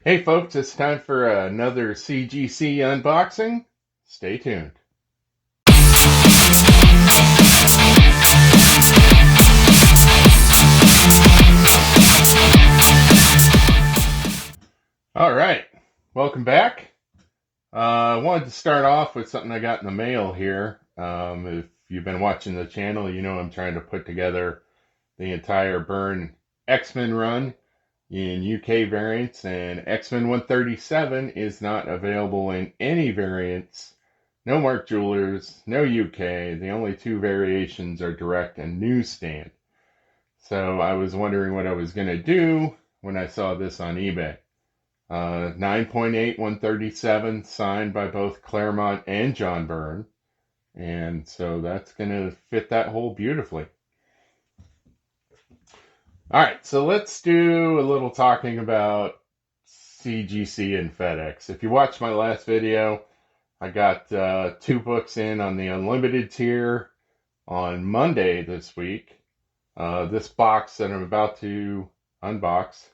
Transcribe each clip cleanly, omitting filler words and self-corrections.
Hey folks, it's time for another CGC unboxing. Stay tuned. All right, welcome back. I wanted to start off with something I got in the mail here. If you've been watching the channel, you know I'm trying to put together the entire Burn X-Men run in UK variants, and X-Men 137 is not available in any variants. No Mark Jewelers, no UK. The only two variations are direct and newsstand. So I was wondering what I was going to do when I saw this on eBay. 9.8 137 signed by both Claremont and John Byrne. And so that's going to fit that hole beautifully. All right, so let's do a little talking about CGC and FedEx. If you watched my last video, I got 2 books in on the unlimited tier on Monday this week. This box that I'm about to unbox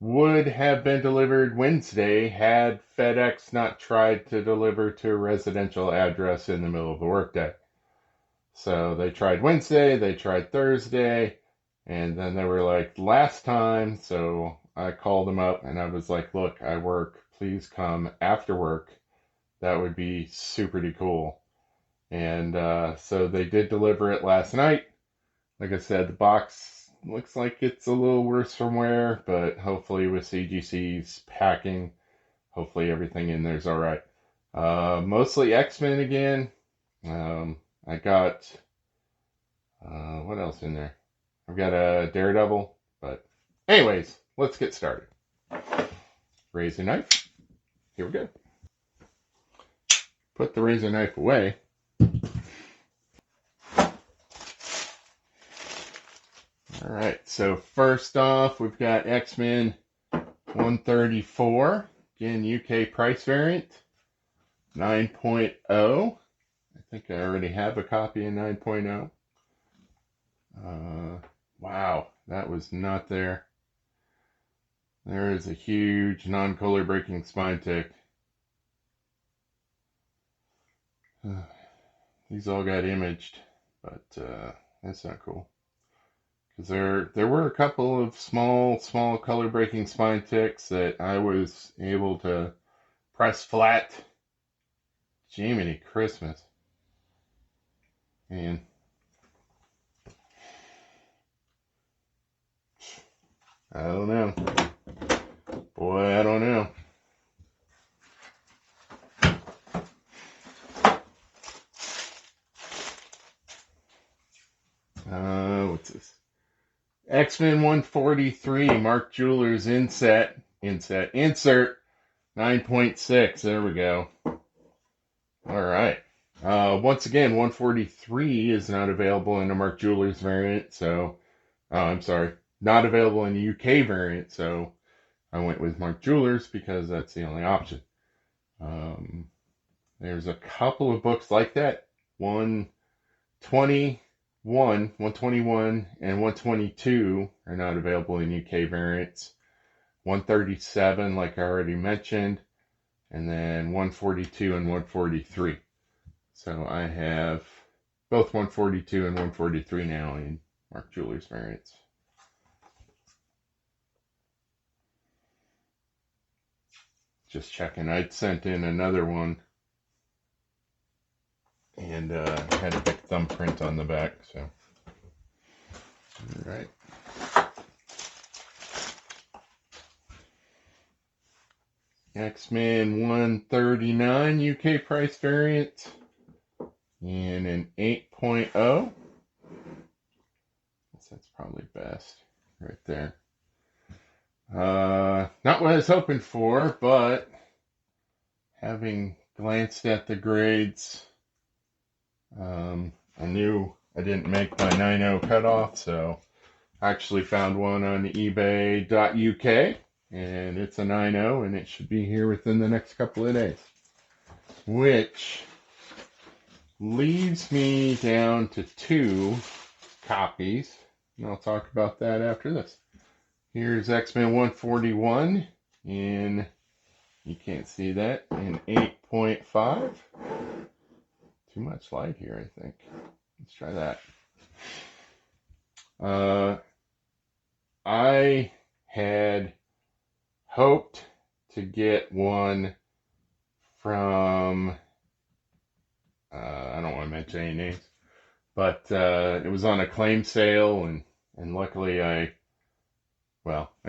would have been delivered Wednesday had FedEx not tried to deliver to a residential address in the middle of the workday. So they tried Wednesday, they tried Thursday, and then they were like, last time. So I called them up and I was like, look, I work. Please come after work. That would be super cool. And so they did deliver it last night. Like I said, the box looks like it's a little worse from wear, but hopefully with CGC's packing, hopefully everything in there's all right. Mostly X-Men again. I got, what else in there? I've got a Daredevil, but anyways, let's get started. Razor knife. Here we go. Put the razor knife away. All right, so first off, we've got X-Men 134, again, UK price variant, 9.0. I think I already have a copy of 9.0. Wow, that was not there. There is a huge non-color breaking spine tick. These all got imaged, but that's not cool. Because there were a couple of small color breaking spine ticks that I was able to press flat. Jiminy Christmas. Man. I don't know. Boy, I don't know. What's this? X-Men 143, Mark Jewelers insert 9.6. There we go. All right. Once again, 143 is not available in the Mark Jewelers variant, so I'm sorry, not available in the UK variant, so I went with Mark Jewelers because that's the only option. There's a couple of books like that. 121 and 122 are not available in UK variants. 137, like I already mentioned, and then 142 and 143. So I have both 142 and 143 now in Mark Jewelers variants. Just checking. I'd sent in another one and had a big thumbprint on the back. So, all right. X-Men 139 UK price variant and an 8.0. That's probably best right there. Not what I was hoping for, but having glanced at the grades, I knew I didn't make my 9.0 cutoff, so I actually found one on ebay.uk, and it's a 9.0, and it should be here within the next couple of days. Which leaves me down to 2 copies, and I'll talk about that after this. Here's X-Men 141 in, you can't see that, in 8.5. Too much light here, I think. Let's try that. I had hoped to get one from, I don't want to mention any names, but it was on a claim sale, and luckily I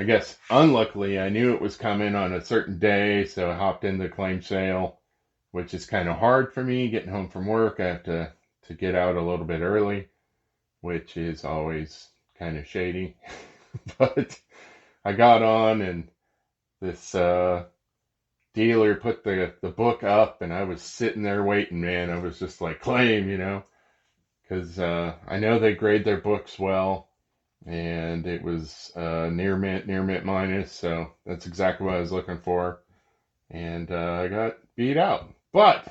guess unluckily I knew it was coming on a certain day, so I hopped in the claim sale, which is kind of hard for me getting home from work. I have to get out a little bit early, which is always kind of shady. But I got on, and this dealer put the book up, and I was sitting there waiting, man. I was just like, claim, because I know they grade their books well, and it was near mint minus, so that's exactly what I was looking for. And I got beat out. But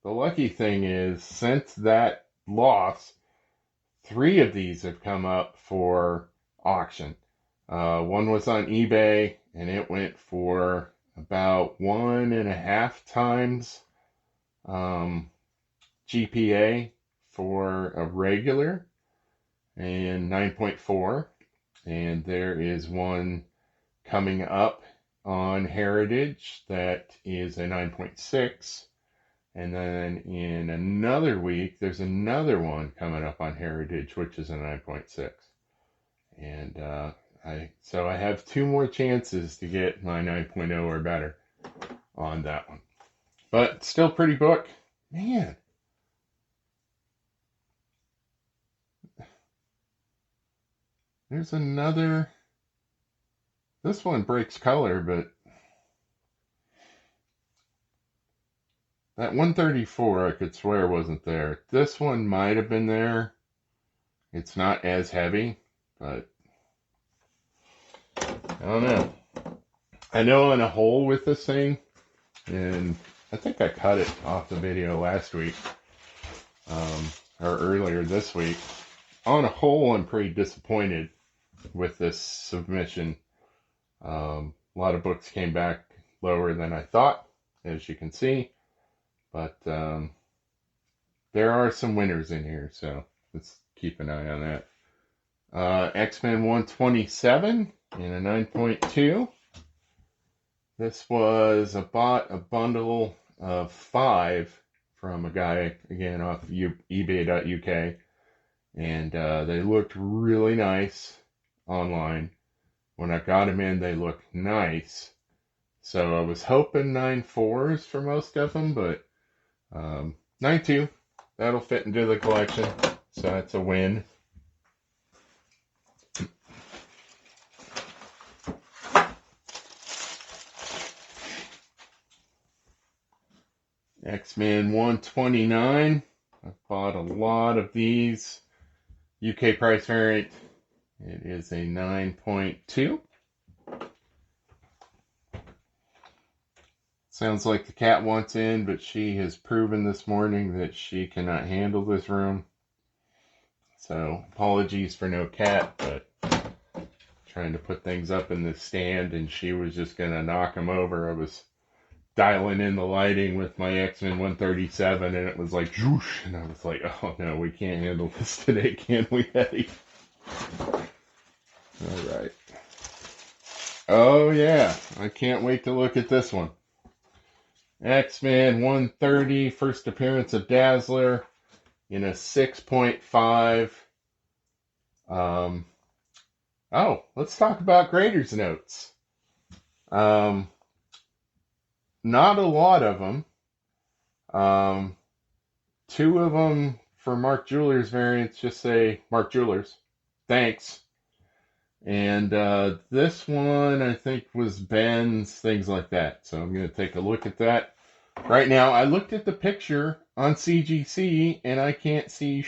the lucky thing is, since that loss, 3 of these have come up for auction. One was on eBay, and it went for about 1.5 times GPA for a regular, and 9.4. And there is one coming up on Heritage that is a 9.6. And then in another week, there's another one coming up on Heritage, which is a 9.6. And so I have 2 more chances to get my 9.0 or better on that one. But still pretty book. Man. There's another. This one breaks color, but that 134 I could swear wasn't there. This one might have been there. It's not as heavy, but I don't know. I know on a whole with this thing, and I think I cut it off the video last week, or earlier this week. On a whole, I'm pretty disappointed with this submission. A lot of books came back lower than I thought, as you can see, but there are some winners in here, so let's keep an eye on that. X-Men 127 in a 9.2. This was bought a bundle of 5 from a guy, again, off ebay.uk, and they looked really nice online. When I got them in, they looked nice. So I was hoping 9.4s for most of them, but 9.2, that'll fit into the collection, so that's a win. X-Men 129. I've bought a lot of these. UK price variant. It is a 9.2. Sounds like the cat wants in, but she has proven this morning that she cannot handle this room. So apologies for no cat, but trying to put things up in the stand, and she was just going to knock them over. I was dialing in the lighting with my X-Men 137, and it was like, whoosh, and I was like, oh no, we can't handle this today, can we, Eddie? All right. Oh yeah, I can't wait to look at this one. X-Men 130, first appearance of Dazzler in a 6.5. Let's talk about Grader's notes. Not a lot of them. 2 of them for Mark Jewelers variants just say Mark Jewelers, thanks. And this one I think was Ben's, things like that. So I'm going to take a look at that right now. I looked at the picture on CGC and I can't see.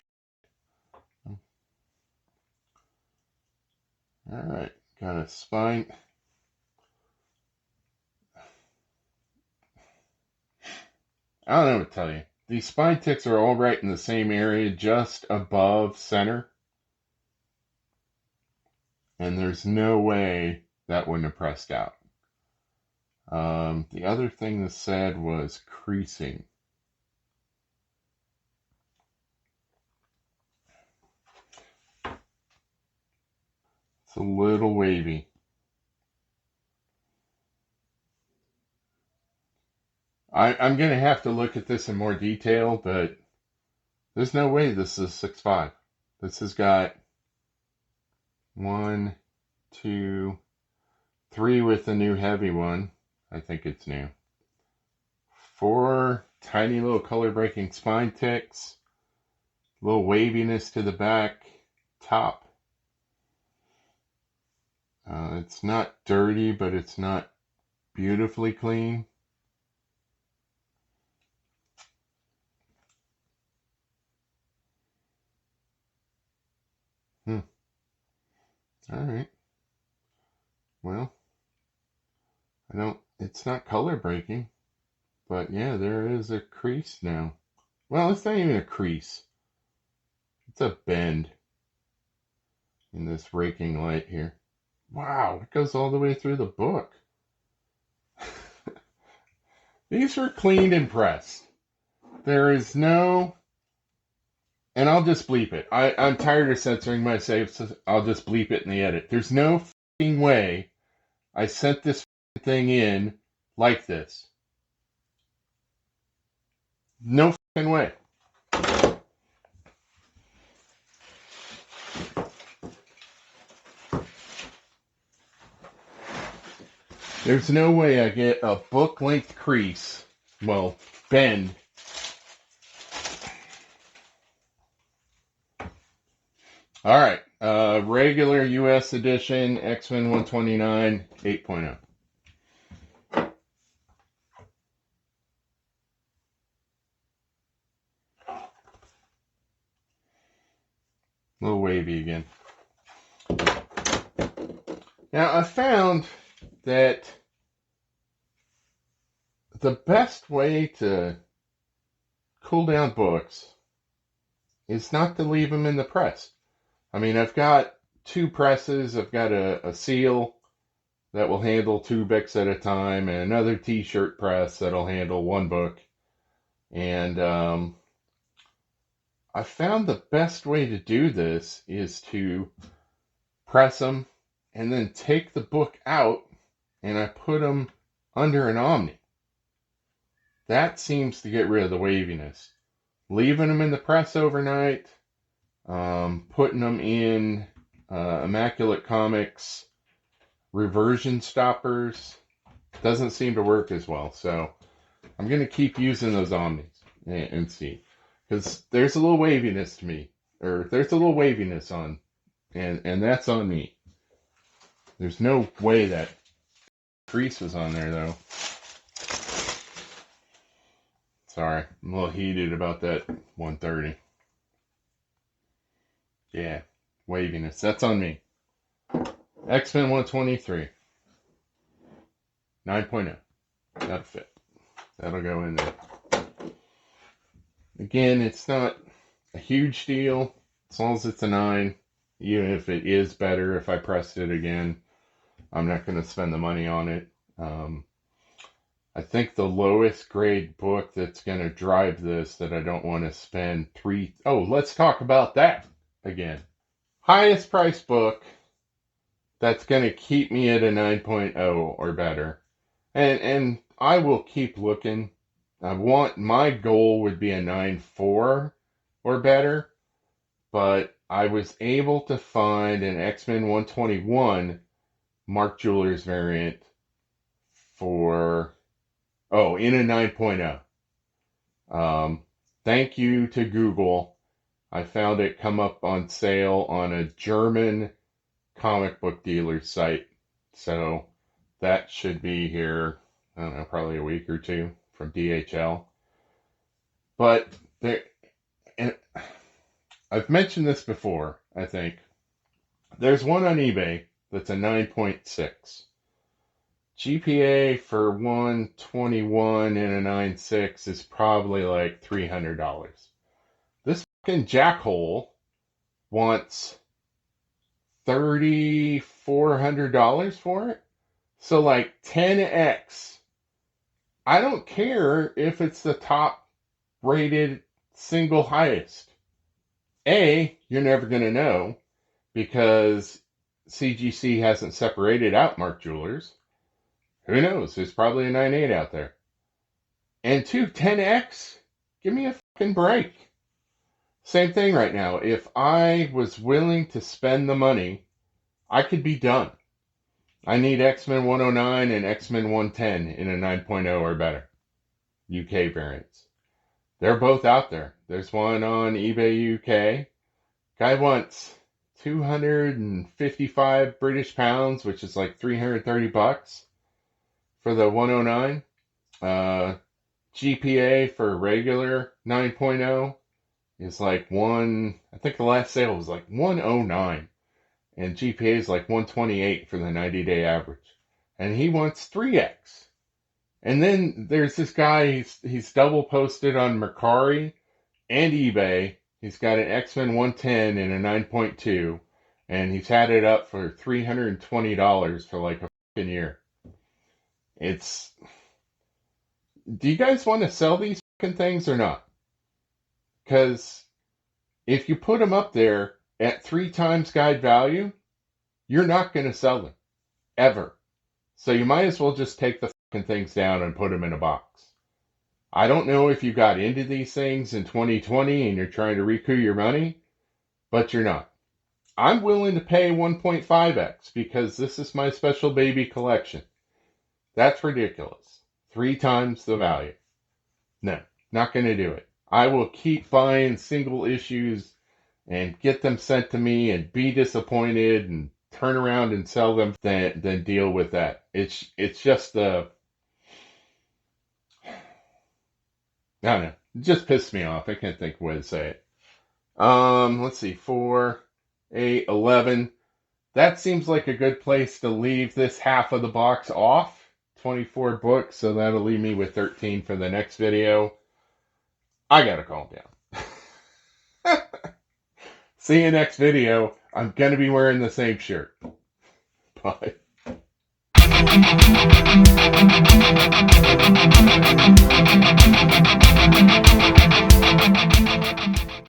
All right, got a spine. I don't know what to tell you. These spine ticks are all right in the same area, just above center. and there's no way that wouldn't have pressed out. The other thing this said was creasing. It's a little wavy. I'm going to have to look at this in more detail, but there's no way this is 6.5. This has got 1, 2, 3 with the new heavy one. I think it's new. 4 tiny little color breaking spine ticks. A little waviness to the back top. It's not dirty, but it's not beautifully clean. All right. Well, it's not color breaking, but yeah, there is a crease now. Well, it's not even a crease. It's a bend in this raking light here. Wow, it goes all the way through the book. These were cleaned and pressed. There is no, and I'll just bleep it. I'm tired of censoring my saves, so I'll just bleep it in the edit. There's no fucking way I sent this thing in like this. No fucking way. There's no way I get a book length crease, well, bend. All right, regular US edition, X-Men 129, 8.0. A little wavy again. Now, I found that the best way to cool down books is not to leave them in the press. I mean, I've got 2 presses. I've got a seal that will handle 2 books at a time, and another t-shirt press that'll handle 1 book. And I found the best way to do this is to press them and then take the book out and I put them under an Omni. That seems to get rid of the waviness. Leaving them in the press overnight, putting them in Immaculate Comics reversion stoppers doesn't seem to work as well. So I'm going to keep using those Omnis and see. Because there's a little waviness to me. Or there's a little waviness on. And that's on me. There's no way that crease was on there, though. Sorry. I'm a little heated about that 130. Yeah. Waviness. That's on me. X-Men 123. 9.0. That'll fit. That'll go in there. Again, it's not a huge deal as long as it's a 9. Even if it is better if I pressed it again, I'm not going to spend the money on it. I think the lowest grade book that's going to drive this that I don't want to spend let's talk about that again. Highest price book that's going to keep me at a 9.0 or better. And I will keep looking. My goal would be a 9.4 or better, but I was able to find an X-Men 121 Mark Jewelers variant in a 9.0. Thank you to Google. I found it come up on sale on a German comic book dealer site. So that should be here, I don't know, probably a week or 2 from DHL. But and I've mentioned this before, I think. There's one on eBay that's a 9.6. GPA for 121 and a 9.6 is probably like $300. This fucking jackhole wants $3,400 for it. So like 10x. I don't care if it's the top rated single highest. You're never going to know because CGC hasn't separated out Mark Jewelers. Who knows? There's probably a 9.8 out there. And 10x? Give me a fucking break. Same thing right now. If I was willing to spend the money, I could be done. I need X-Men 109 and X-Men 110 in a 9.0 or better. UK variants. They're both out there. There's one on eBay UK. Guy wants 255 British pounds, which is like $330 for the 109. GPA for regular 9.0 is like I think the last sale was like 109. And GPA is like 128 for the 90-day average. And he wants 3x. And then there's this guy, he's double posted on Mercari and eBay. He's got an X-Men 110 and a 9.2. And he's had it up for $320 for like a fucking year. Do you guys want to sell these fucking things or not? Because if you put them up there at 3 times guide value, you're not going to sell them. Ever. So you might as well just take the fucking things down and put them in a box. I don't know if you got into these things in 2020 and you're trying to recoup your money, but you're not. I'm willing to pay 1.5x because this is my special baby collection. That's ridiculous. 3 times the value. No, not going to do it. I will keep buying single issues and get them sent to me and be disappointed and turn around and sell them than deal with that. It's just I don't know. It just pissed me off. I can't think of a way to say it. Let's see. 4, 8, 11. That seems like a good place to leave this half of the box off. 24 books, so that'll leave me with 13 for the next video. I gotta calm down. See you next video. I'm gonna be wearing the same shirt. Bye.